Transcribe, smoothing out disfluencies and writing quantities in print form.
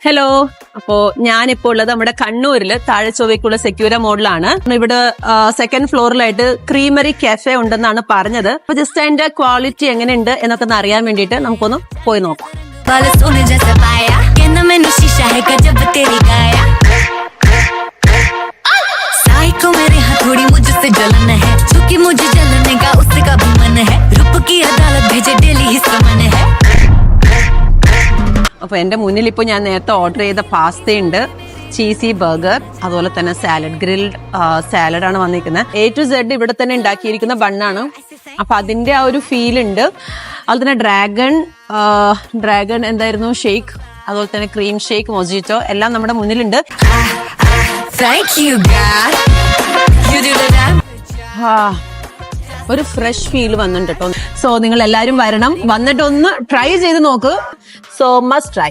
Hello. അപ്പോ ഞാനിപ്പോ ഉള്ളത് നമ്മുടെ കണ്ണൂരില് താഴെ ചൊവ്വയ്ക്കുള്ള സെക്യൂര മോഡലാണ്. ഇവിടെ സെക്കൻഡ് ഫ്ലോറിലായിട്ട് ക്രീമറി കഫേ ഉണ്ടെന്നാണ് പറഞ്ഞത്. അപ്പൊ ജസ്റ്റ് അതിന്റെ ക്വാളിറ്റി എങ്ങനെയുണ്ട് എന്നൊക്കെ ഒന്ന് അറിയാൻ വേണ്ടിയിട്ട് നമുക്കൊന്ന് പോയി നോക്കാം. അപ്പൊ എന്റെ മുന്നിൽ ഇപ്പൊ ഞാൻ നേരത്തെ ഓർഡർ ചെയ്ത പാസ്തയുണ്ട്, ചീസി ബർഗർ, അതുപോലെ തന്നെ സാലഡ്, ഗ്രിൽഡ് സാലഡാണ് വന്നിരിക്കുന്നത്. A to Z ഇവിടെ തന്നെ ഉണ്ടാക്കിയിരിക്കുന്ന ബണ്ണാണ്. അപ്പൊ അതിന്റെ ആ ഒരു ഫീൽ ഉണ്ട്. അതുപോലെ തന്നെ ഡ്രാഗൺ എന്തായിരുന്നു, ഷേക്ക്, അതുപോലെ തന്നെ ക്രീം ഷേക്ക്, മൊജിറ്റോ എല്ലാം നമ്മുടെ മുന്നിലുണ്ട്. ഒരു ഫ്രഷ് ഫീൽ വന്നിട്ടുണ്ട് കേട്ടോ. സോ നിങ്ങൾ എല്ലാരും വരണം, വന്നിട്ട് ഒന്ന് ട്രൈ ചെയ്ത് നോക്ക്. So must try.